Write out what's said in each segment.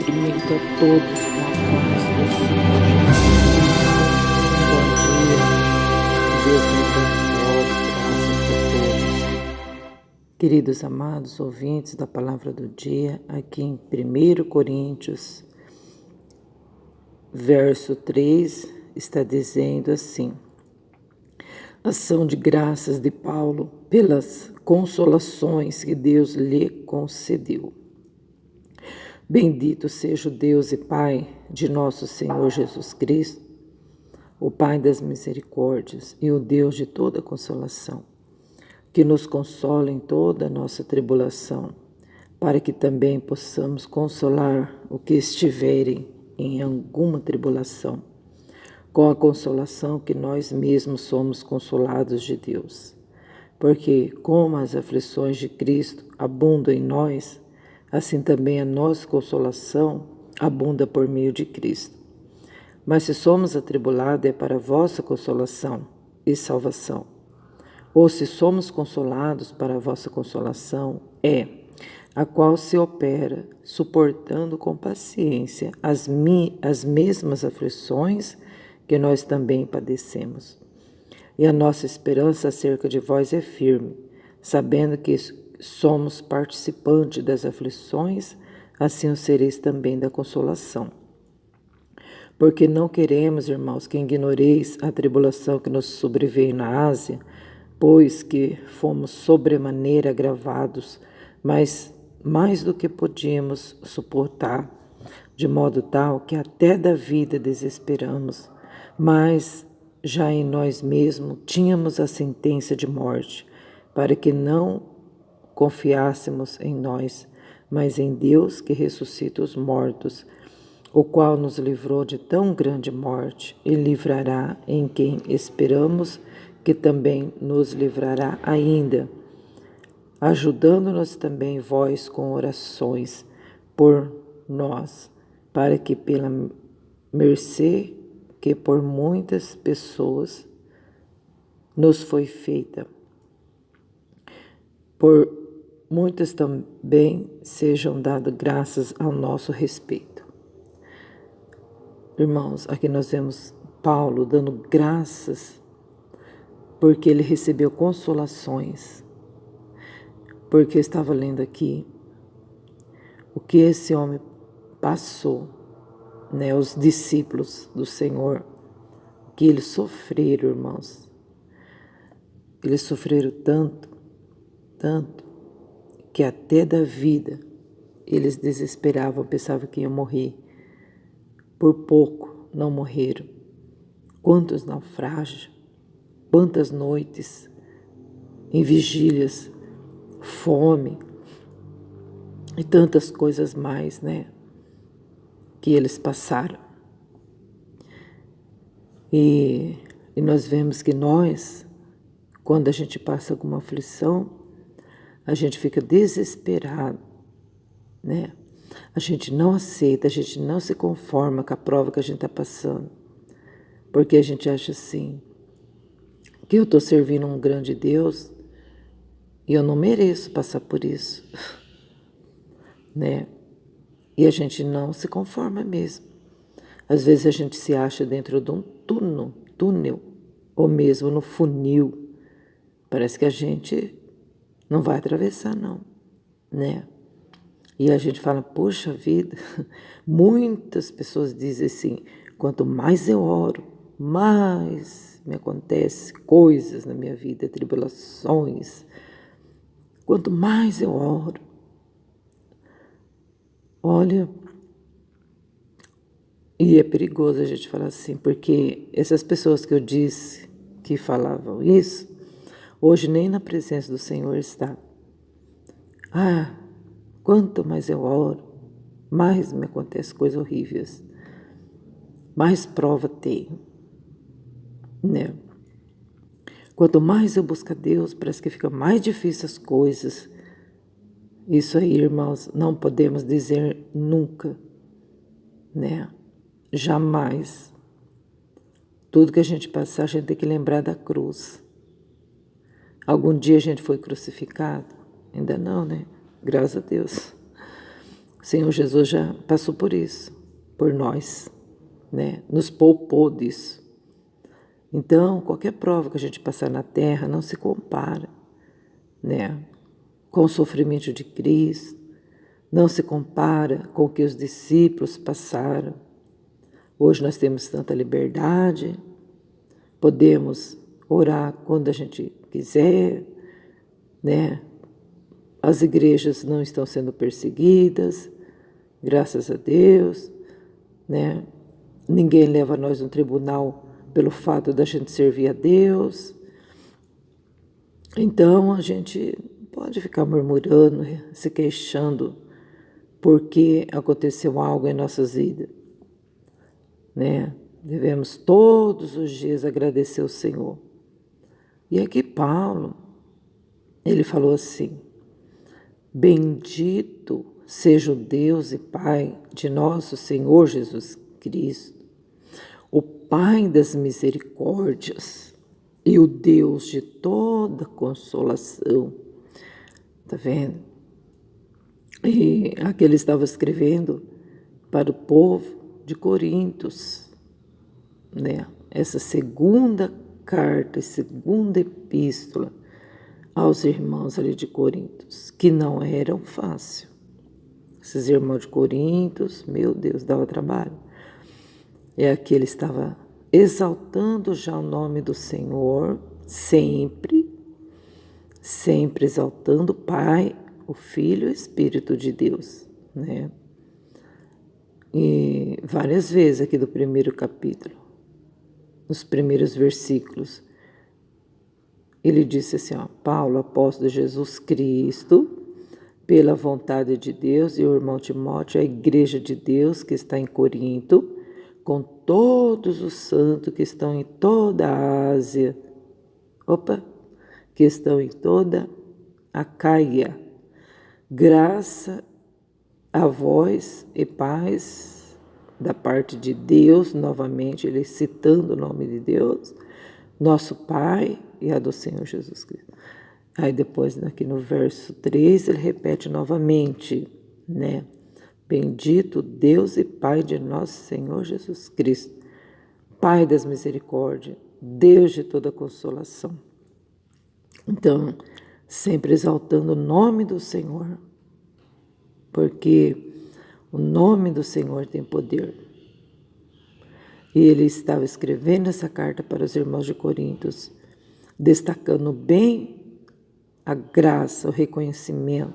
cumprimento a todos com a paz do Senhor Jesus. Bom dia, Deus me abençoe, graça para todos. Queridos amados ouvintes da palavra do dia, aqui em 1 Coríntios, verso 3, está dizendo assim: ação de graças de Paulo pelas consolações que Deus lhe concedeu. Bendito seja o Deus e Pai de nosso Senhor Jesus Cristo, o Pai das misericórdias e o Deus de toda consolação, que nos consola em toda a nossa tribulação, para que também possamos consolar o que estiverem em alguma tribulação, com a consolação que nós mesmos somos consolados de Deus. Porque, como as aflições de Cristo abundam em nós, assim também a nossa consolação abunda por meio de Cristo. Mas se somos atribulados, é para a vossa consolação e salvação. Ou se somos consolados, para a vossa consolação é a qual se opera, suportando com paciência as mesmas aflições que nós também padecemos. E a nossa esperança acerca de vós é firme, sabendo que somos participantes das aflições, assim o sereis também da consolação. Porque não queremos, irmãos, que ignoreis a tribulação que nos sobreveio na Ásia, pois que fomos sobremaneira agravados, mas mais do que podíamos suportar, de modo tal que até da vida desesperamos, mas já em nós mesmos tínhamos a sentença de morte, para que não confiássemos em nós, mas em Deus que ressuscita os mortos, o qual nos livrou de tão grande morte e livrará em quem esperamos, que também nos livrará ainda, ajudando-nos também vós com orações por nós, para que pela mercê que por muitas pessoas nos foi feita, por muitas também sejam dadas graças ao nosso respeito. Irmãos, aqui nós vemos Paulo dando graças porque ele recebeu consolações, porque eu estava lendo aqui o que esse homem passou, os discípulos do Senhor, que eles sofreram, irmãos. Eles sofreram tanto, que até da vida eles desesperavam, pensavam que iam morrer. Por pouco não morreram. Quantos naufrágios, quantas noites em vigílias, fome e tantas coisas mais, que eles passaram. E nós vemos que nós, quando a gente passa alguma aflição, a gente fica desesperado, A gente não aceita, a gente não se conforma com a prova que a gente está passando, porque a gente acha assim, que eu estou servindo um grande Deus e eu não mereço passar por isso, E a gente não se conforma mesmo. Às vezes a gente se acha dentro de um túnel, ou mesmo no funil. Parece que a gente não vai atravessar, não, E a gente fala, poxa vida, muitas pessoas dizem assim, quanto mais eu oro, mais me acontece coisas na minha vida, tribulações. Quanto mais eu oro, olha, e é perigoso a gente falar assim, porque essas pessoas que eu disse que falavam isso, hoje nem na presença do Senhor está. Quanto mais eu oro, mais me acontecem coisas horríveis, mais prova tenho, Quanto mais eu busco a Deus, parece que fica mais difícil as coisas. Isso aí, irmãos, não podemos dizer nunca, Jamais. Tudo que a gente passar, a gente tem que lembrar da cruz. Algum dia a gente foi crucificado? Ainda não, Graças a Deus. O Senhor Jesus já passou por isso, por nós, né? Nos poupou disso. Então, qualquer prova que a gente passar na terra não se compara, né, com o sofrimento de Cristo, não se compara com o que os discípulos passaram. Hoje nós temos tanta liberdade, podemos orar quando a gente quiser, né? As igrejas não estão sendo perseguidas, graças a Deus, né? Ninguém leva nós no tribunal pelo fato da gente servir a Deus. Então a gente pode ficar murmurando, se queixando porque aconteceu algo em nossas vidas, né? Devemos todos os dias agradecer ao Senhor. E aqui Paulo, ele falou assim: bendito seja o Deus e Pai de nosso Senhor Jesus Cristo, o Pai das misericórdias e o Deus de toda consolação. Tá vendo? E aqui ele estava escrevendo para o povo de Corintos, né? Essa segunda carta, segunda epístola aos irmãos ali de Corintos, que não eram fácil. Esses irmãos de Corintos, meu Deus, dava trabalho. E aqui ele estava exaltando já o nome do Senhor, sempre exaltando o Pai, o Filho e o Espírito de Deus, né? E várias vezes aqui do primeiro capítulo, nos primeiros versículos, ele disse assim, ó, Paulo, apóstolo de Jesus Cristo, pela vontade de Deus, e o irmão Timóteo, a igreja de Deus que está em Corinto, com todos os santos que estão em toda a Ásia, que estão em toda a Caia. Graça a vós e paz da parte de Deus, novamente, ele citando o nome de Deus, nosso Pai e a do Senhor Jesus Cristo. Aí depois, aqui no verso 3, ele repete novamente, né? Bendito Deus e Pai de nosso Senhor Jesus Cristo, Pai das misericórdias, Deus de toda consolação. Então, sempre exaltando o nome do Senhor, porque o nome do Senhor tem poder. E ele estava escrevendo essa carta para os irmãos de Corintos, destacando bem a graça, o reconhecimento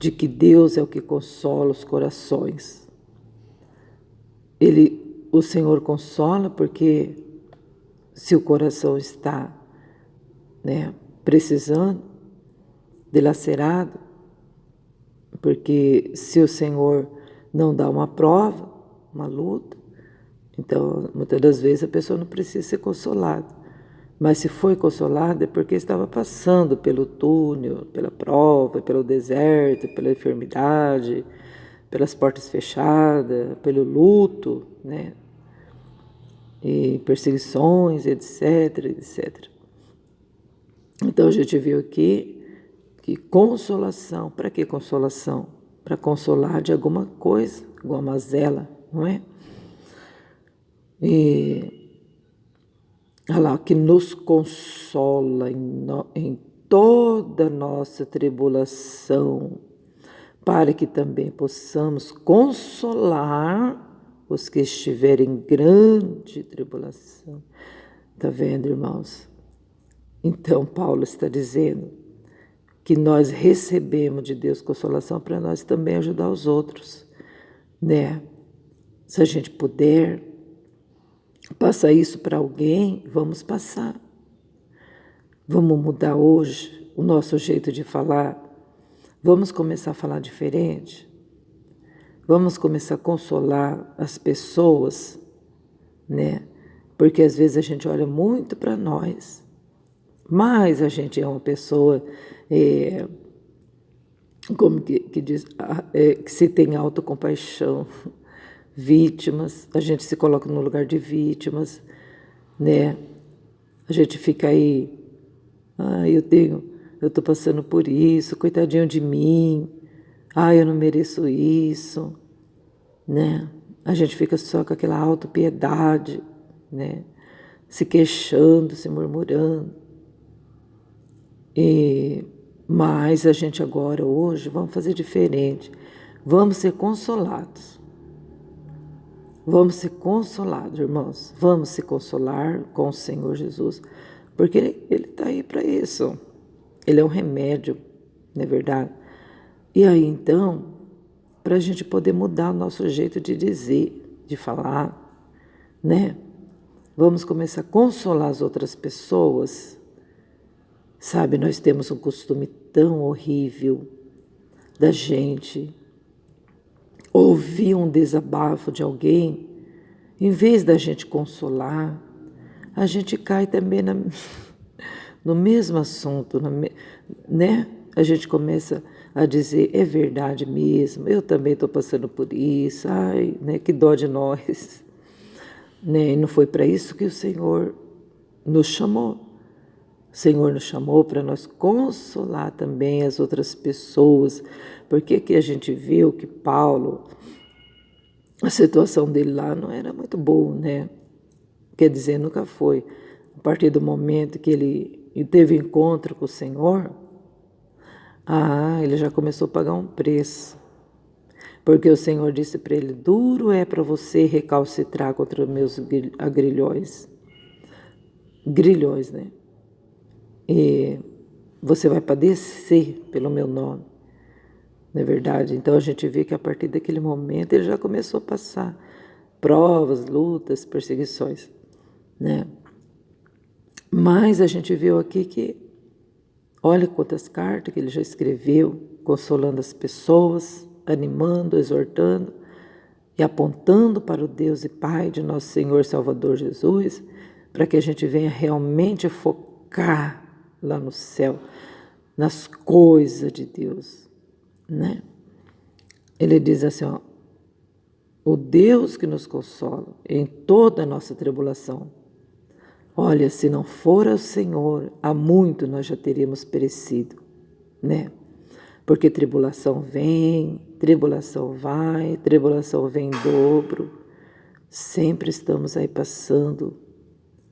de que Deus é o que consola os corações. O Senhor consola porque se o coração está, né, precisando, dilacerado, porque se o Senhor não dá uma prova, uma luta, então muitas das vezes a pessoa não precisa ser consolada. Mas se foi consolada é porque estava passando pelo túnel, pela prova, pelo deserto, pela enfermidade, pelas portas fechadas, pelo luto, né? E perseguições, etc, etc. Então a gente viu aqui que consolação, para que consolação? Para consolar de alguma coisa, alguma mazela, não é? E olha lá, que nos consola em toda nossa tribulação, para que também possamos consolar os que estiverem em grande tribulação. Está vendo, irmãos? Então, Paulo está dizendo que nós recebemos de Deus consolação para nós também ajudar os outros, né? Se a gente puder passar isso para alguém, vamos passar. Vamos mudar hoje o nosso jeito de falar. Vamos começar a falar diferente. Vamos começar a consolar as pessoas, né? Porque às vezes a gente olha muito para nós, mas a gente é uma pessoa, como que diz, que se tem autocompaixão. Vítimas, a gente se coloca no lugar de vítimas, né? A gente fica aí, eu tô passando por isso, coitadinho de mim. Ah, eu não mereço isso, né? A gente fica só com aquela autopiedade, né? Se queixando, se murmurando. Mas a gente agora, hoje, vamos fazer diferente. Vamos ser consolados. Vamos ser consolados, irmãos. Vamos se consolar com o Senhor Jesus, porque Ele está aí para isso. Ele é um remédio, não é verdade? E aí, então, para a gente poder mudar o nosso jeito de dizer, de falar, né? Vamos começar a consolar as outras pessoas. Sabe, nós temos um costume tão horrível da gente ouvir um desabafo de alguém, em vez da gente consolar, a gente cai também no mesmo assunto, né? A gente começa a dizer, é verdade mesmo, eu também estou passando por isso, ai, né? Que dó de nós, né? E não foi para isso que o Senhor nos chamou. O Senhor nos chamou para nós consolar também as outras pessoas, porque aqui a gente viu que Paulo, a situação dele lá não era muito boa, né? Quer dizer, nunca foi. A partir do momento que ele teve encontro com o Senhor, ele já começou a pagar um preço. Porque o Senhor disse para ele, duro é para você recalcitrar contra os meus agrilhões. Grilhões, né? E você vai padecer pelo meu nome, não é verdade? Então a gente vê que a partir daquele momento ele já começou a passar provas, lutas, perseguições, né? Mas a gente viu aqui que, olha quantas cartas que ele já escreveu, consolando as pessoas, animando, exortando e apontando para o Deus e Pai de nosso Senhor Salvador Jesus, para que a gente venha realmente focar lá no céu, nas coisas de Deus, né? Ele diz assim, ó, o Deus que nos consola em toda a nossa tribulação. Olha, se não for o Senhor, há muito nós já teríamos perecido, né? Porque tribulação vem, tribulação vai, tribulação vem em dobro. Sempre estamos aí passando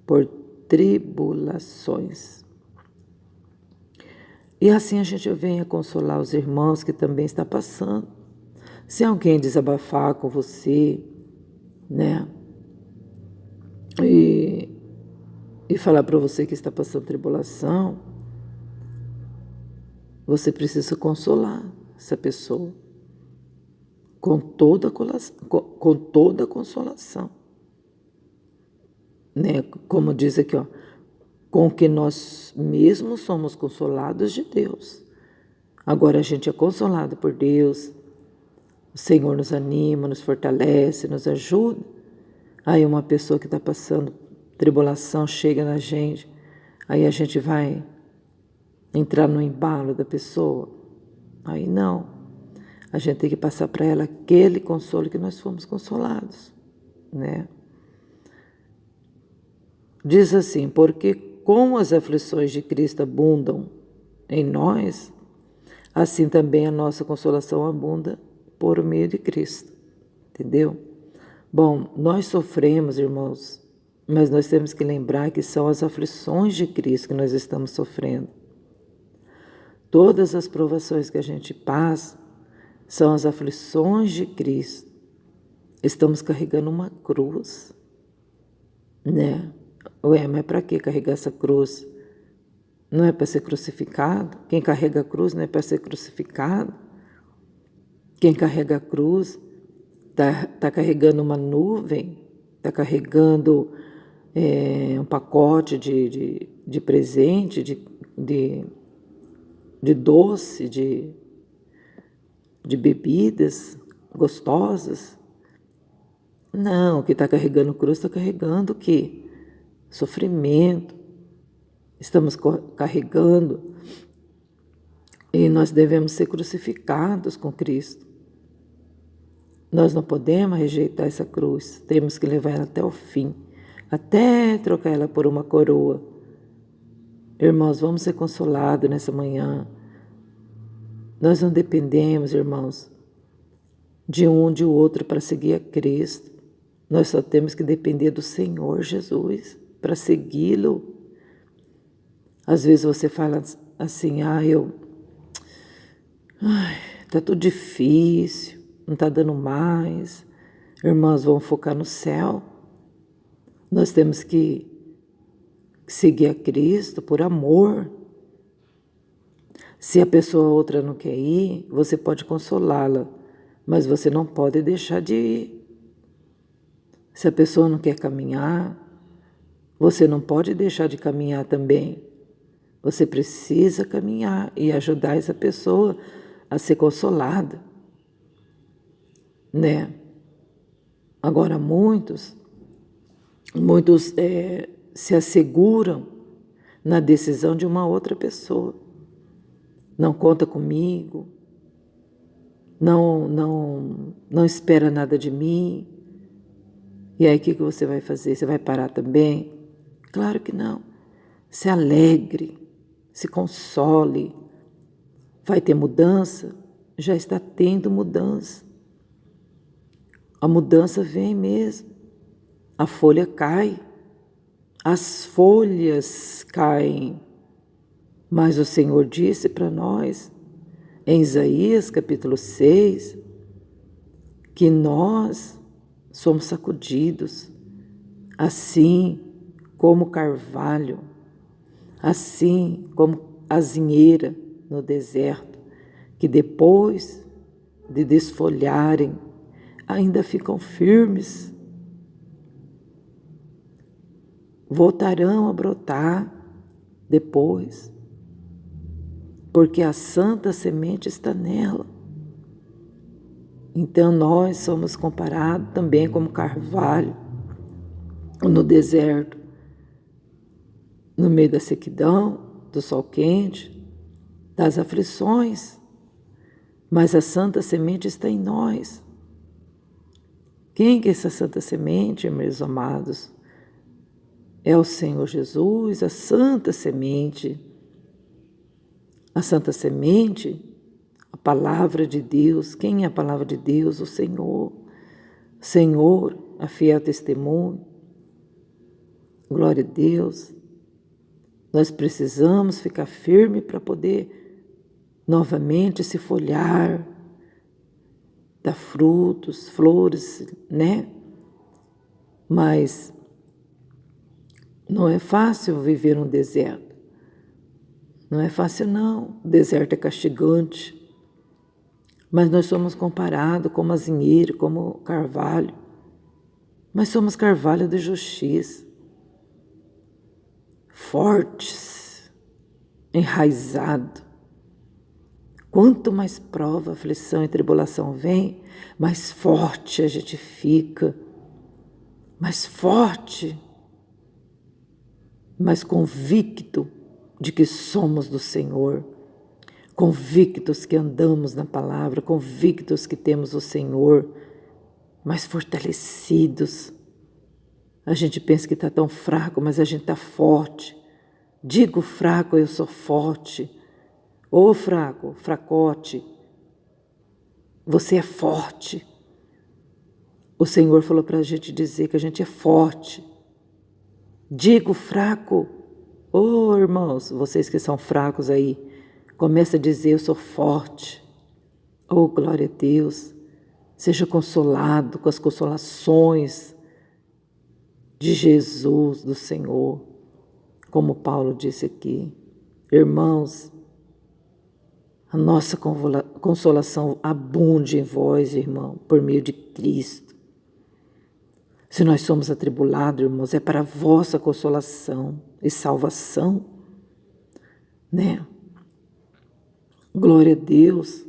por tribulações. E assim a gente vem a consolar os irmãos que também estão passando. Se alguém desabafar com você, né? E falar para você que está passando tribulação, você precisa consolar essa pessoa com toda a consolação. Né? Como diz aqui, ó, com que nós mesmos somos consolados de Deus. Agora a gente é consolado por Deus, o Senhor nos anima, nos fortalece, nos ajuda. Aí uma pessoa que está passando tribulação chega na gente, aí a gente vai entrar no embalo da pessoa. Aí não, a gente tem que passar para ela aquele consolo que nós fomos consolados, né? Diz assim, porque como as aflições de Cristo abundam em nós, assim também a nossa consolação abunda por meio de Cristo. Entendeu? Bom, nós sofremos, irmãos, mas nós temos que lembrar que são as aflições de Cristo que nós estamos sofrendo. Todas as provações que a gente passa são as aflições de Cristo. Estamos carregando uma cruz, né? Ué, mas para que carregar essa cruz? Não é para ser crucificado? Quem carrega a cruz não é para ser crucificado? Quem carrega a cruz está carregando uma nuvem, está carregando um pacote de presente, de doce, de bebidas gostosas. Não, o que está carregando cruz está carregando o quê? Sofrimento. Estamos carregando e nós devemos ser crucificados com Cristo. Nós não podemos rejeitar essa cruz, temos que levar ela até o fim, até trocar ela por uma coroa. Irmãos, vamos ser consolados nessa manhã. Nós não dependemos, irmãos, de um de outro para seguir a Cristo. Nós só temos que depender do Senhor Jesus para segui-lo. Às vezes você fala assim, tá tudo difícil, não tá dando mais. Irmãos, vamos focar no céu. Nós temos que seguir a Cristo por amor. Se a pessoa outra não quer ir, você pode consolá-la, mas você não pode deixar de ir. Se a pessoa não quer caminhar, você não pode deixar de caminhar também. Você precisa caminhar e ajudar essa pessoa a ser consolada, né? Agora muitos se asseguram na decisão de uma outra pessoa. Não conta comigo, não espera nada de mim. E aí o que você vai fazer? Você vai parar também? Claro que não. Se alegre, se console. Vai ter mudança? Já está tendo mudança. A mudança vem mesmo. A folha cai. As folhas caem. Mas o Senhor disse para nós, em Isaías capítulo 6, que nós somos sacudidos, assim como o carvalho, assim como a azinheira no deserto, que depois de desfolharem, ainda ficam firmes, voltarão a brotar depois, porque a santa semente está nela. Então nós somos comparados também como carvalho no deserto, no meio da sequidão, do sol quente, das aflições, mas a santa semente está em nós. Quem que é essa santa semente, meus amados? É o Senhor Jesus, a santa semente. A santa semente, a palavra de Deus. Quem é a palavra de Deus? O Senhor. Senhor, a fiel testemunho. Glória a Deus. Nós precisamos ficar firme para poder novamente se folhar, dar frutos, flores, né? Mas não é fácil viver no deserto. Não é fácil não, o deserto é castigante, mas nós somos comparados como azinheiro, como carvalho, mas somos carvalho de justiça, fortes, enraizados. Quanto mais prova, aflição e tribulação vem, mais forte a gente fica, mais forte, mais convicto de que somos do Senhor, convictos que andamos na palavra, convictos que temos o Senhor, mais fortalecidos. A gente pensa que está tão fraco, mas a gente está forte. Digo fraco, eu sou forte. Ô fraco, fracote, você é forte. O Senhor falou para a gente dizer que a gente é forte. Digo fraco. Ô irmãos, vocês que são fracos aí, começa a dizer, eu sou forte. Oh, glória a Deus. Seja consolado com as consolações de Jesus, do Senhor. Como Paulo disse aqui. Irmãos, a nossa consolação abunde em vós, irmão, por meio de Cristo. Se nós somos atribulados, irmãos, é para a vossa consolação e salvação, né? Glória a Deus.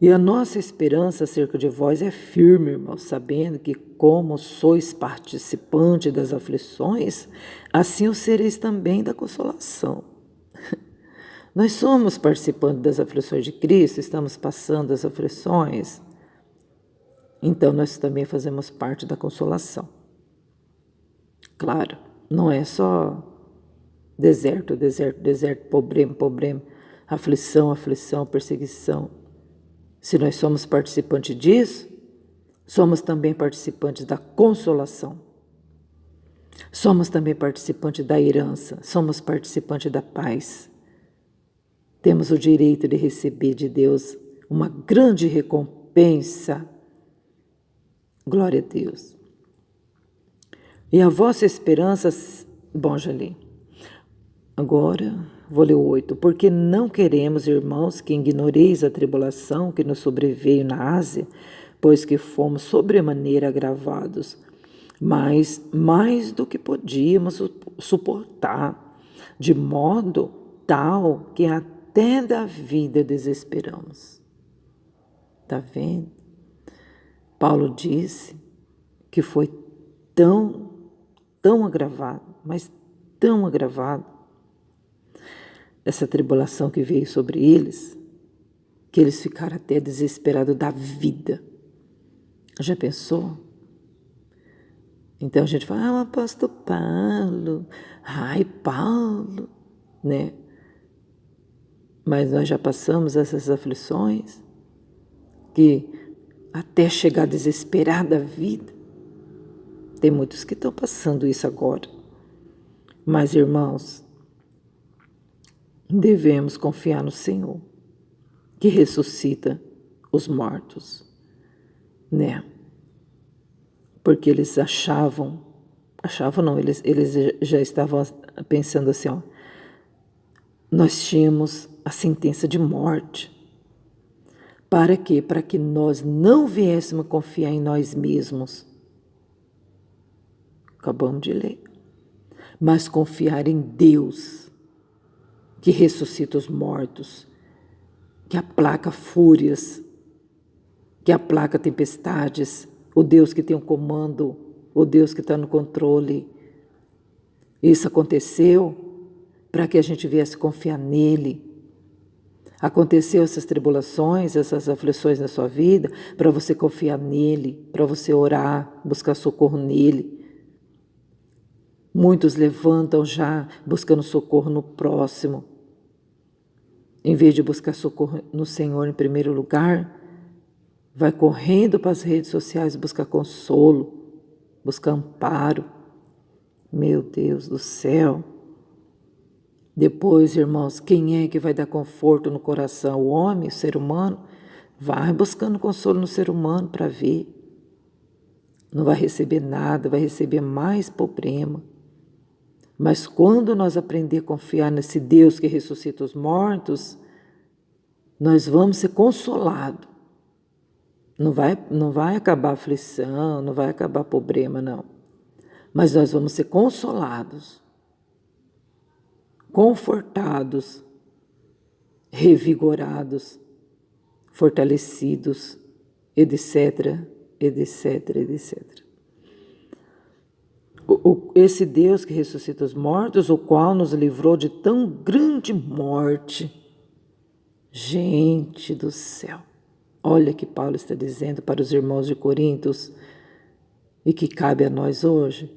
E a nossa esperança acerca de vós é firme, irmãos, sabendo que como sois participantes das aflições, assim o sereis também da consolação. Nós somos participantes das aflições de Cristo, estamos passando as aflições, então nós também fazemos parte da consolação. Claro, não é só deserto, problema. aflição, aflição, perseguição. Se nós somos participantes disso, somos também participantes da consolação. Somos também participantes da herança, somos participantes da paz. Temos o direito de receber de Deus uma grande recompensa. Glória a Deus. E a vossa esperança... Bom, já li. Agora, vou ler o 8. Porque não queremos, irmãos, que ignoreis a tribulação que nos sobreveio na Ásia, pois que fomos sobremaneira agravados, mas mais do que podíamos suportar, de modo tal que até da vida desesperamos. Está vendo? Paulo disse que foi tão agravado, mas tão agravado, essa tribulação que veio sobre eles, que eles ficaram até desesperados da vida. Já pensou? Então a gente fala, o apóstolo Paulo, Paulo, né? Mas nós já passamos essas aflições, que até chegar desesperado da vida, tem muitos que estão passando isso agora. Mas, irmãos, devemos confiar no Senhor, que ressuscita os mortos, né? Porque eles eles já estavam pensando assim, ó, nós tínhamos a sentença de morte. Para quê? Para que nós não viéssemos confiar em nós mesmos. Acabamos de ler. Mas confiar em Deus, que ressuscita os mortos, que aplaca fúrias, que aplaca tempestades, o Deus que tem o comando, o Deus que está no controle. Isso aconteceu para que a gente viesse confiar nele. Aconteceu essas tribulações, essas aflições na sua vida, para você confiar nele, para você orar, buscar socorro nele. Muitos levantam já buscando socorro no próximo. Em vez de buscar socorro no Senhor em primeiro lugar, vai correndo para as redes sociais buscar consolo, buscar amparo. Meu Deus do céu! Depois, irmãos, quem é que vai dar conforto no coração? O homem, o ser humano? Vai buscando consolo no ser humano para ver. Não vai receber nada, vai receber mais problema. Mas quando nós aprender a confiar nesse Deus que ressuscita os mortos, nós vamos ser consolados. Não vai acabar a aflição, não vai acabar o problema, não. Mas nós vamos ser consolados, confortados, revigorados, fortalecidos, etc, etc, etc. Esse Deus que ressuscita os mortos, o qual nos livrou de tão grande morte. Gente do céu! Olha que Paulo está dizendo para os irmãos de Corintos e que cabe a nós hoje,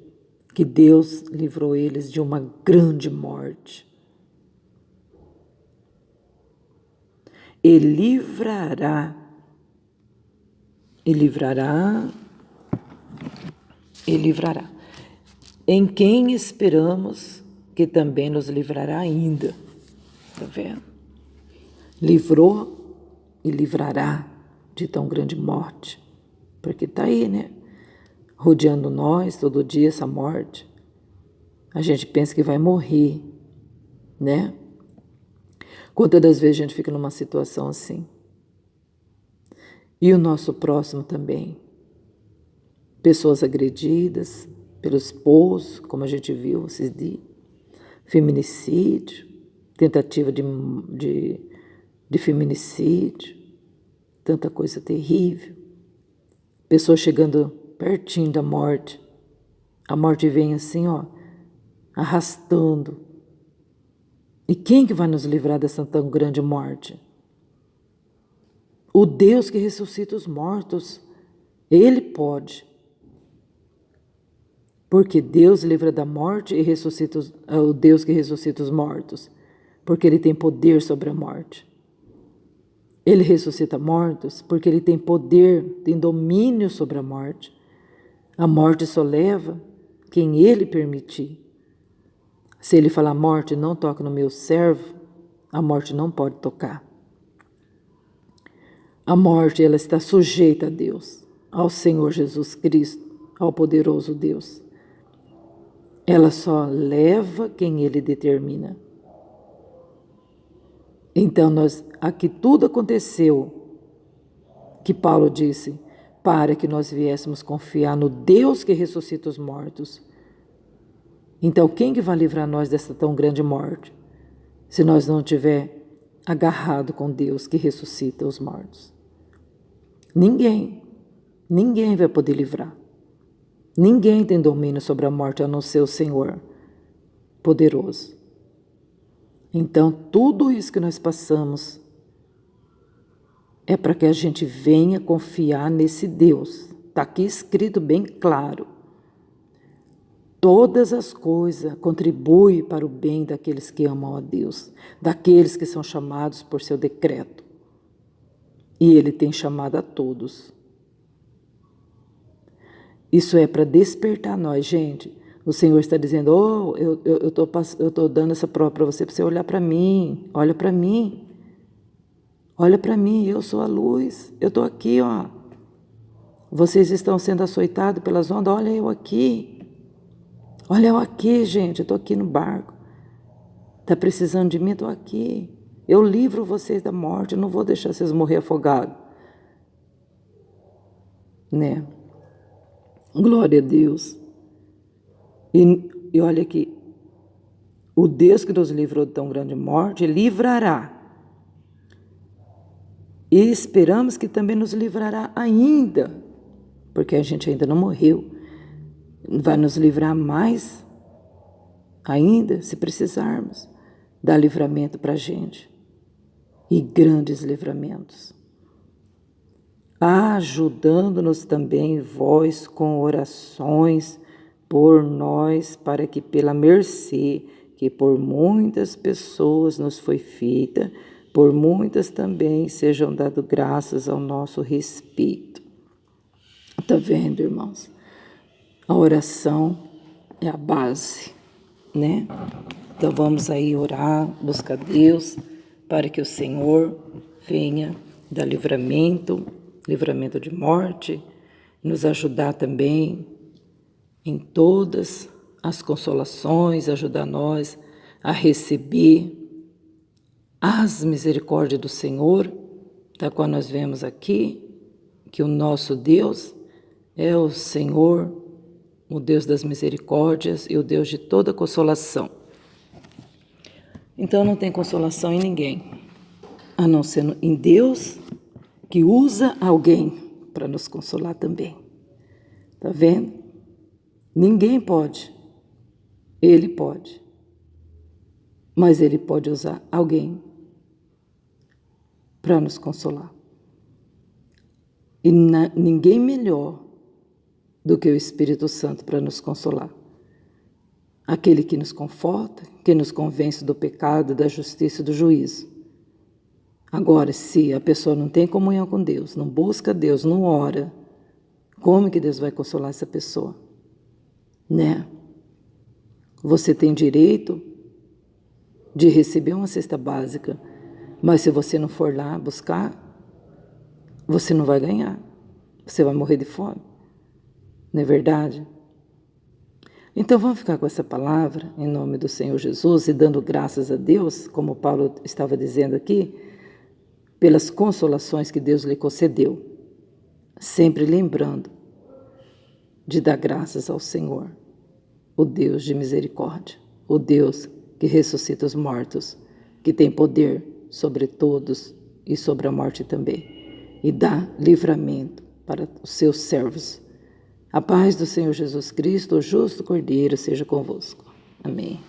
que Deus livrou eles de uma grande morte. E livrará, em quem esperamos que também nos livrará ainda. Está vendo? Livrou e livrará de tão grande morte. Porque está aí, né? Rodeando nós todo dia essa morte. A gente pensa que vai morrer, né? Quantas das vezes a gente fica numa situação assim? E o nosso próximo também. Pessoas agredidas pelo esposo, como a gente viu esses dias. Feminicídio, tentativa de feminicídio, tanta coisa terrível. Pessoas chegando pertinho da morte. A morte vem assim, ó, arrastando. E quem que vai nos livrar dessa tão grande morte? O Deus que ressuscita os mortos. Ele pode. Porque Deus livra da morte e ressuscita o Deus que ressuscita os mortos. porque Ele tem poder sobre a morte. Ele ressuscita mortos porque Ele tem poder, tem domínio sobre a morte. A morte só leva quem Ele permitir. Se Ele falar, morte, não toca no meu servo, a morte não pode tocar. A morte, ela está sujeita a Deus, ao Senhor Jesus Cristo, ao poderoso Deus. Ela só leva quem Ele determina. Então, aqui tudo aconteceu, que Paulo disse, para que nós viéssemos confiar no Deus que ressuscita os mortos. Então, quem que vai livrar nós dessa tão grande morte, se nós não estiver agarrado com Deus que ressuscita os mortos? Ninguém vai poder livrar. Ninguém tem domínio sobre a morte a não ser o Senhor poderoso. Então, tudo isso que nós passamos é para que a gente venha confiar nesse Deus. Está aqui escrito bem claro. Todas as coisas contribuem para o bem daqueles que amam a Deus, daqueles que são chamados por seu decreto. E Ele tem chamado a todos. Isso é para despertar nós, gente. O Senhor está dizendo, eu estou dando essa prova para você olhar para mim. Olha para mim. Olha para mim, eu sou a luz. Eu estou aqui, ó. Vocês estão sendo açoitados pelas ondas, olha eu aqui. Olha eu aqui, gente, eu estou aqui no barco. Está precisando de mim, estou aqui. Eu livro vocês da morte, eu não vou deixar vocês morrer afogados. Né? Glória a Deus. E olha aqui, o Deus que nos livrou de tão grande morte, livrará. E esperamos que também nos livrará ainda, porque a gente ainda não morreu. Vai nos livrar mais ainda, se precisarmos, dar livramento para a gente. E grandes livramentos. Ajudando-nos também vós com orações por nós, para que pela mercê que por muitas pessoas nos foi feita, por muitas também sejam dado graças ao nosso respeito. Está vendo, irmãos? A oração é a base, né? Então vamos aí orar, buscar Deus, para que o Senhor venha dar livramento de morte, nos ajudar também em todas as consolações, ajudar nós a receber as misericórdias do Senhor, da qual nós vemos aqui, que o nosso Deus é o Senhor, o Deus das misericórdias e o Deus de toda consolação. Então não tem consolação em ninguém, a não ser em Deus, que usa alguém para nos consolar também. Tá vendo? Ninguém pode. Ele pode. Mas Ele pode usar alguém para nos consolar. E ninguém melhor do que o Espírito Santo para nos consolar. Aquele que nos conforta, que nos convence do pecado, da justiça e do juízo. Agora, se a pessoa não tem comunhão com Deus, não busca Deus, não ora, como que Deus vai consolar essa pessoa? Né? Você tem direito de receber uma cesta básica, mas se você não for lá buscar, você não vai ganhar. Você vai morrer de fome. Não é verdade? Então vamos ficar com essa palavra em nome do Senhor Jesus e dando graças a Deus, como Paulo estava dizendo aqui, pelas consolações que Deus lhe concedeu, sempre lembrando de dar graças ao Senhor, o Deus de misericórdia, o Deus que ressuscita os mortos, que tem poder sobre todos e sobre a morte também, e dá livramento para os seus servos. A paz do Senhor Jesus Cristo, o justo Cordeiro, seja convosco. Amém.